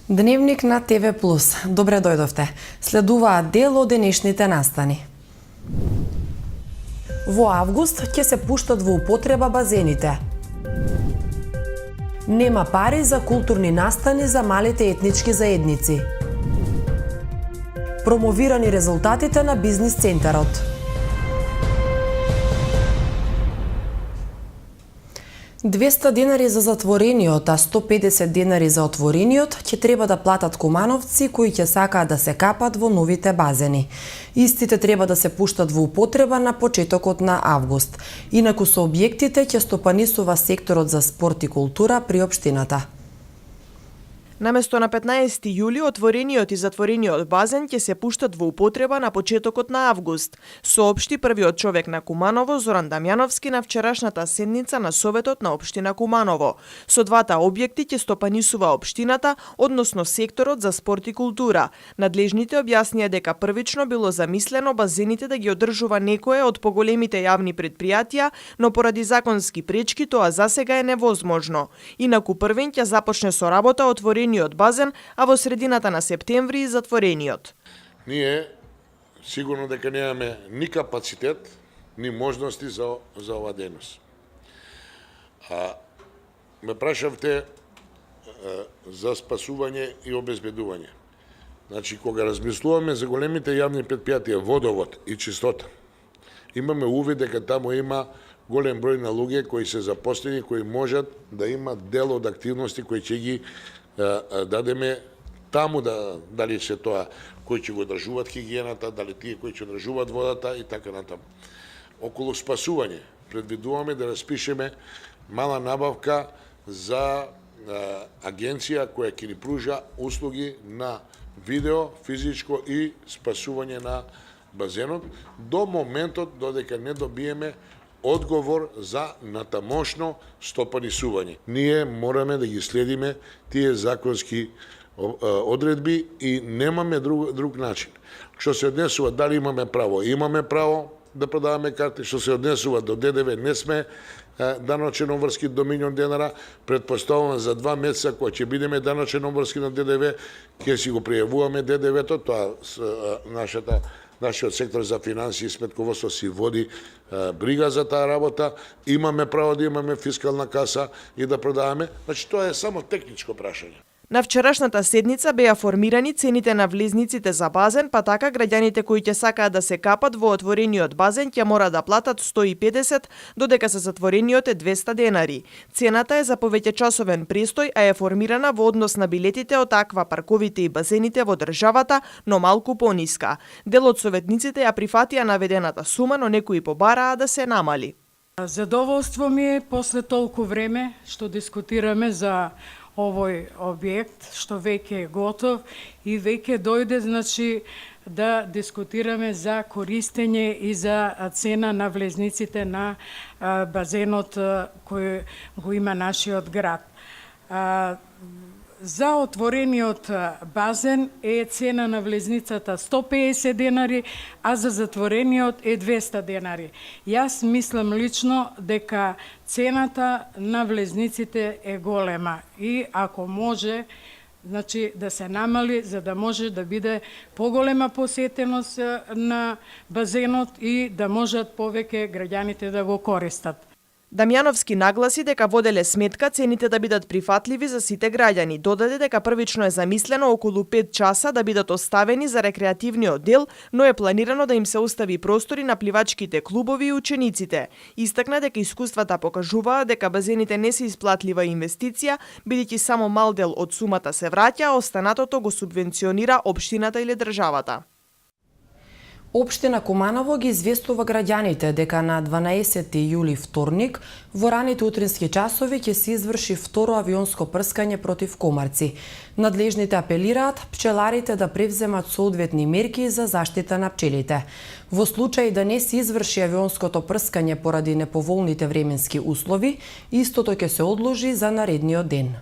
Дневник на ТВ Плюс. Добре дојдовте. Следуваат дел од денешните настани. Во август ќе се пуштат во употреба базените. Нема пари за културни настани за малите етнички заедници. Промовирани резултатите на бизнис центарот. $200 за затворениот, а 150 денари за отворениот ќе треба да платат кумановци кои ќе сакаат да се капат во новите базени. Истите треба да се пуштат во употреба на почетокот на август. Инаку со објектите ќе стопанисува секторот за спорт и култура при општината. Наместо на 15 јули, отворениот и затворениот базен ќе се пуштат во употреба на почетокот на август, соопшти првиот човек на Куманово Зоран Дамјановски на вчерашната седница на Советот на општина Куманово. Со двата објекти ќе стопанисува општината, односно секторот за спорт и култура. Надлежните објаснија дека првично било замислено базените да ги одржува некое од поголемите јавни предпријатија, но поради законски пречки тоа засега е невозможно. Инаку првен ќе започне со работа отворениот базен, а во средината на септември и затворениот. Ние сигурно дека немаме ни капацитет, ни можности за ова дејност. Ме прашавте за спасување и обезбедување. Значи, кога размислуваме за големите јавни предпријатија, водовод и чистота, имаме увид дека таму има голем број на луѓе кои се запослени, кои можат да имат дел од активности кои ќе ги дадеме таму, дали се тоа кои ќе го одржуваат хигиената, дали тие кои ќе одржуваат водата и така натаму. Околу спасување предвидуваме да распишеме мала набавка за агенција која ќе ни пружа услуги на видео, физичко и спасување на базенот до моментот додека не добиеме одговор за натамошно стопанисување. Ние мораме да ги следиме тие законски одредби и немаме друг начин. Што се однесува дали имаме право? Имаме право да продаваме карти. Што се однесува до ДДВ, не сме даночен обврски до $1.000.000. Предпоставувам за 2 месеца кога ќе бидеме даночен обврски на ДДВ, ќе си го пријавуваме ДДВ-то, тоа нашиот сектор за финансии и сметководство си води брига за таа работа. Имаме право да имаме фискална каса и да продаваме. Значи, тоа е само техничко прашање. На вчерашната седница беа формирани цените на влезниците за базен, па така граѓаните кои ќе сакаат да се капат во отворениот базен ќе мора да платат 150, додека за затворениот е $200. Цената е за повеќечасовен престој, а е формирана во однос на билетите од аквапарковите и базените во државата, но малку пониска. Дел од советниците ја прифатија наведената сума, но некои побараа да се намали. Задоволство ми е после толку време што дискутираме за овој објект што веќе е готов и веќе дојде, значи, да дискутираме за користење и за цена на влезниците на базенот кој го има нашиот град. За отворениот базен е цена на влезницата $150, а за затворениот е $200. Јас мислам лично дека цената на влезниците е голема и ако може, значи, да се намали за да може да биде поголема посетеност на базенот и да можат повеќе граѓаните да го користат. Дамјановски нагласи дека воделе сметка цените да бидат прифатливи за сите граѓани. Додаде дека првично е замислено околу 5 часа да бидат оставени за рекреативниот дел, но е планирано да им се остави простори на пливачките клубови и учениците. Истакна дека искуствата покажуваат дека базените не се исплатлива инвестиција, бидејќи само мал дел од сумата се враќа, а останатото го субвенционира општината или државата. Општина Куманово ги известува граѓаните дека на 12 јули вторник во раните утрински часови ќе се изврши второ авионско прскање против комарци. Надлежните апелираат пчеларите да превземат соодветни мерки за заштита на пчелите. Во случај да не се изврши авионското прскање поради неповолните временски услови, истото ќе се одложи за наредниот ден.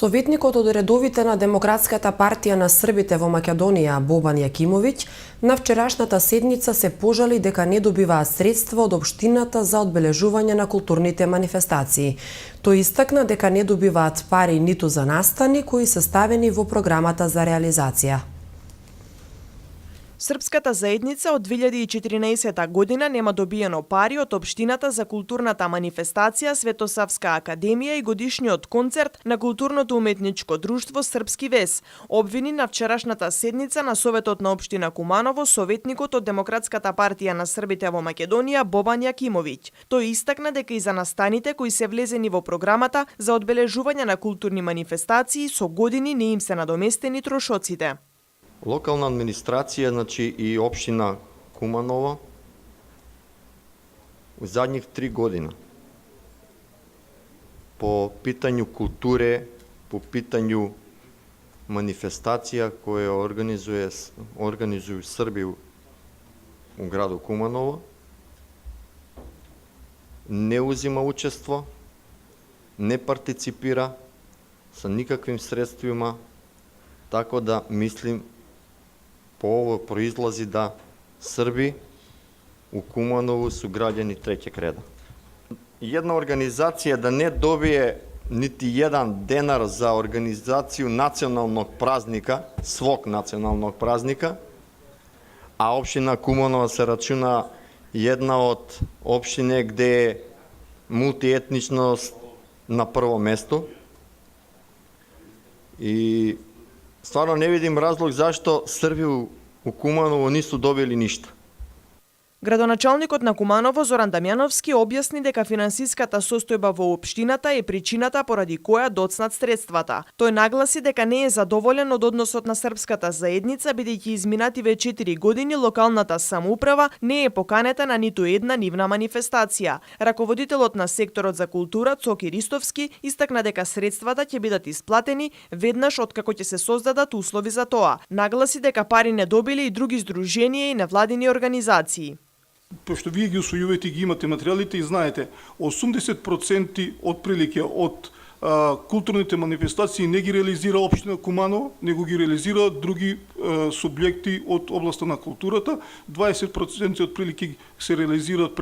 Советникот од редовите на Демократската партија на Србите во Македонија, Бобан Јакимовиќ, на вчерашната седница се пожали дека не добиваат средства од општината за одбележување на културните манифестации. Тој истакна дека не добиваат пари ниту за настани кои се ставени во програмата за реализација. Српската заедница од 2014 година нема добиено пари од општината за културната манифестација Светосавска академија и годишниот концерт на културното уметничко друштво Српски вес, обвини на вчерашната седница на Советот на општина Куманово советникот од Демократската партија на Србите во Македонија Бобан Јакимовиќ. Тој истакна дека и за настаните кои се влезени во програмата за одбележување на културни манифестации со години не им се надоместени трошоците. Локална администрација, значи и општина Куманово, у задњих 3 година по питању културе, по питању манифестација која организуju Срби у граду Куманово, не узима учество, не партиципира со никаквим средствима, така да мислим по ово произлази да Срби у Куманово су граѓани треќeg реда. Една организација да не добие нити еден денар за организацију националног празника, свог националног празника, а општина Куманово се рачуна една од општине где е мултиетничност на прво место. И стварно не видим разлог зашто Срби у Куманово нису добили ништо. Градоначалникот на Куманово Зоран Дамјановски објасни дека финансиската состојба во општината е причината поради која доцнат средствата. Тој нагласи дека не е задоволен од односот на српската заедница, бидејќи изминативе 4 години локалната самоуправа не е поканета на ниту една нивна манифестација. Раководителот на секторот за култура Цоки Ристовски истакна дека средствата ќе бидат исплатени веднаш откако ќе се создадат услови за тоа. Нагласи дека пари не добили и други здруженија и невладини организации. Пошто вие ги усвојувате и ги имате материјалите и знаете, 80% отприлike од културните манифестации не ги реализира општина Куманово, него ги реализира други субјекти од областа на културата, 20% отприлike се реализираат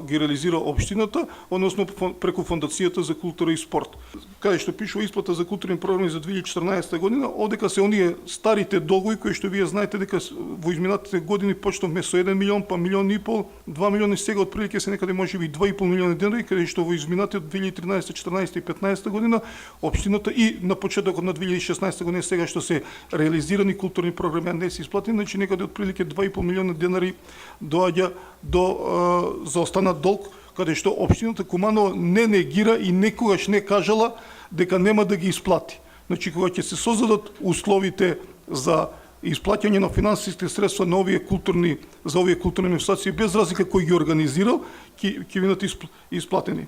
ги реализира општината, односно преку Фондацијата за култура и спорт. Каде што пишува исплата за културни програми за 2014 година, одека се оние старите долгови кои што вие знаете дека во изминатите години почнавме со 1 милион, па 1,5 милиони, 2 милиони, сега отприлike се некаде можеби 2,5 милиони денари, каде што во изминатите 2013, 14 и 15 година општината и на почетокот на 2016 година сега што се реализирани културни програми, а не се исплатени, значи некаде отприлike 2,5 милиона денари доаѓа до заостанат долг, каде што општината Куманово не негира и некогаш не кажала дека нема да ги исплати. Значи кога ќе се создадат условите за исплаќање на финансиски средства на овие културни манифестации без разлика кој ги организирал, ќе бидат исплатени.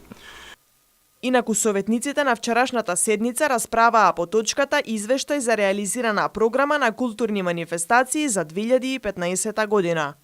Инаку советниците на вчерашната седница расправаа по точката извештај за реализирана програма на културни манифестации за 2015 година.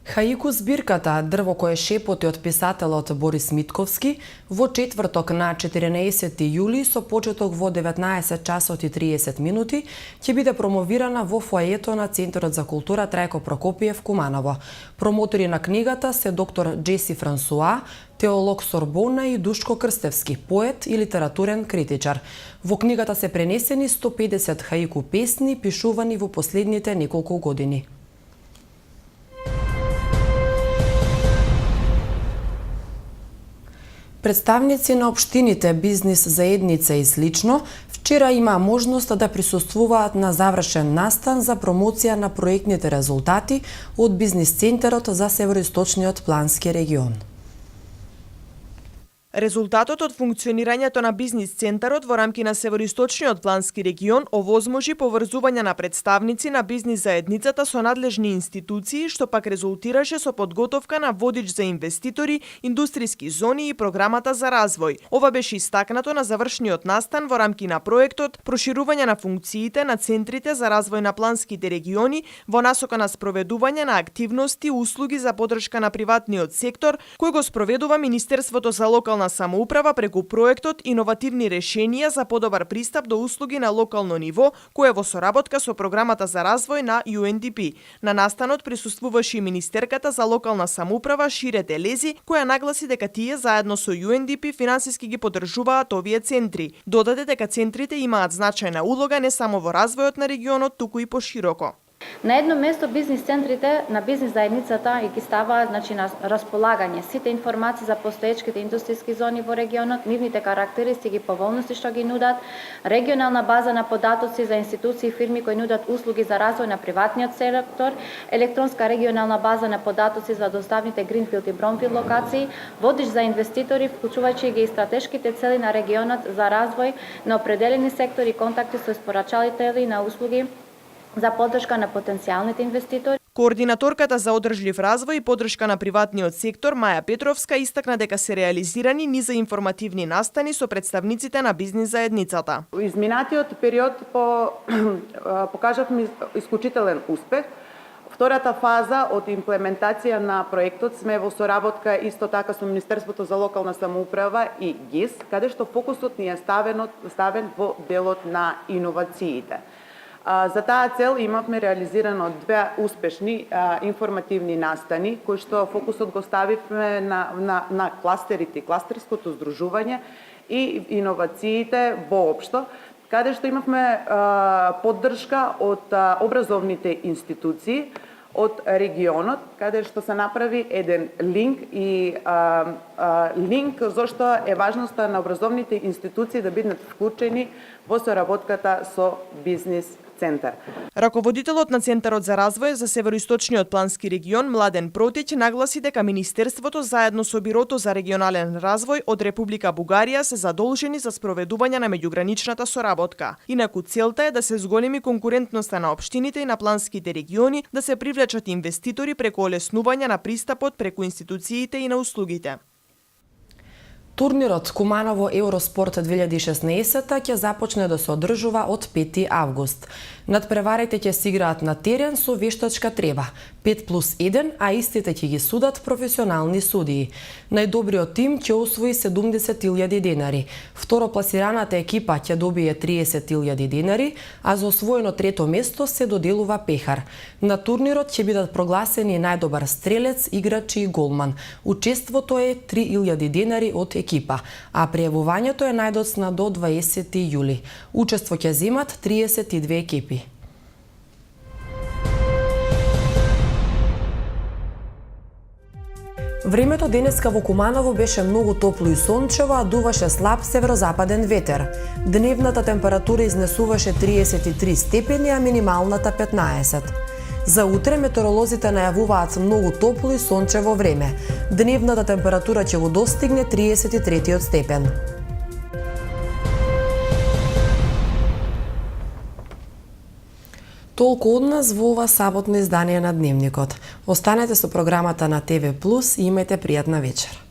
Хаику збирката Дрво кое шепоти од писателот Борис Митковски во четврток на 14 јули со почеток во 19 часот и 30 минути ќе биде промовирана во фоајето на Центарот за култура Трајко Прокопиев Куманово. Промотори на книгата се доктор Джеси Франсуа, теолог Сорбона и Душко Крстевски, поет и литературен критичар. Во книгата се пренесени 150 хаику песни пишувани во последните неколку години. Представници на општините, бизнис заедница и слично вчера имаа можност да присуствуваат на завршен настан за промоција на проектните резултати од бизнис центарот за Североисточниот плански регион. Резултатот од функционирањето на бизнис центарот во рамки на Североисточниот плански регион овозможи поврзување на представници на бизнис заедницата со надлежни институции, што пак резултираше со подготовка на водич за инвеститори, индустријски зони и програмата за развој. Ова беше истакнато на завршниот настан во рамки на проектот Проширување на функциите на центрите за развој на планските региони во насока на спроведување на активности и услуги за поддршка на приватниот сектор, кој го спроведува Министерството за локална локална самоуправа преку проектот Иновативни решенија за подобар пристап до услуги на локално ниво, кој е во соработка со програмата за развој на UNDP. На настанот присуствуваше и министерката за локална самоуправа Шире Телези, која нагласи дека тие заедно со UNDP финансиски ги поддржуваат овие центри. Додаде дека центрите имаат значајна улога не само во развојот на регионот, туку и пошироко. На едно место бизнис центрите на бизнис заедницата ги ставаат на располагање сите информации за постоечките индустријски зони во регионот, нивните карактеристики и поволности што ги нудат, регионална база на податоци за институции и фирми кои нудат услуги за развој на приватниот сектор, електронска регионална база на податоци за доставните гринфилд и браунфилд локации, водич за инвеститори, вклучувајќи ги и стратешките цели на регионот за развој на определени сектори и контакти со испорачалители на услуги за поддршка на потенцијалните инвеститори. Координаторката за одржлив развој и поддршка на приватниот сектор Маја Петровска истакна дека се реализирани низа информативни настани со представниците на бизнис заедницата. Изминатиот период покажавме исклучителен успех. Втората фаза од имплементација на проектот сме во соработка исто така со Министерството за локална самоуправа и ГИС, каде што фокусот ни е ставен во делот на иновациите. За таа цел имавме реализирано две успешни информативни настани, кои што фокусот го ставивме на кластерите, кластерското здружување и иновациите воопшто, каде што имавме поддршка од образовните институции, од регионот, каде што се направи еден линк и линк зашто е важноста на образовните институции да бидат вклучени во соработката со бизнис центар. Раководителот на Центарот за развој за Североисточниот плански регион Младен Протиќ нагласи дека Министерството заедно со Бирото за регионален развој од Република Бугарија се задолжени за спроведување на меѓуграничната соработка. Инаку целта е да се зголеми конкурентноста на општините и на планските региони, да се привлечат инвеститори преку олеснување на пристапот преку институциите и на услугите. Турнирот Куманово Евроспорт 2016 ќе започне да се одржува од 5 август. Надпреварите ќе се играат на терен со вештачка трева, 5+1, а истите ќе ги судат професионални судии. Најдобриот тим ќе освои 70.000 денари, второпласираната екипа ќе добие 30.000 денари, а за освоено трето место се доделува пехар. На турнирот ќе бидат прогласени најдобар стрелец, играч и голман. Учеството е 3.000 денари од екипа, а пријавувањето е најдоцна до 20 јули. Учество ќе земат 32 екипи. Времето денеска во Куманово беше многу топло и сончево, а дуваше слаб северозападен ветер. Дневната температура изнесуваше 33 степени, а минималната 15. За утре метеоролозите најавуваат многу топло и сончево време. Дневната температура ќе го достигне 33 степен. Толку од нас во ова саботно издание на Дневникот. Останете со програмата на ТВ Плюс и имајте пријатна вечер.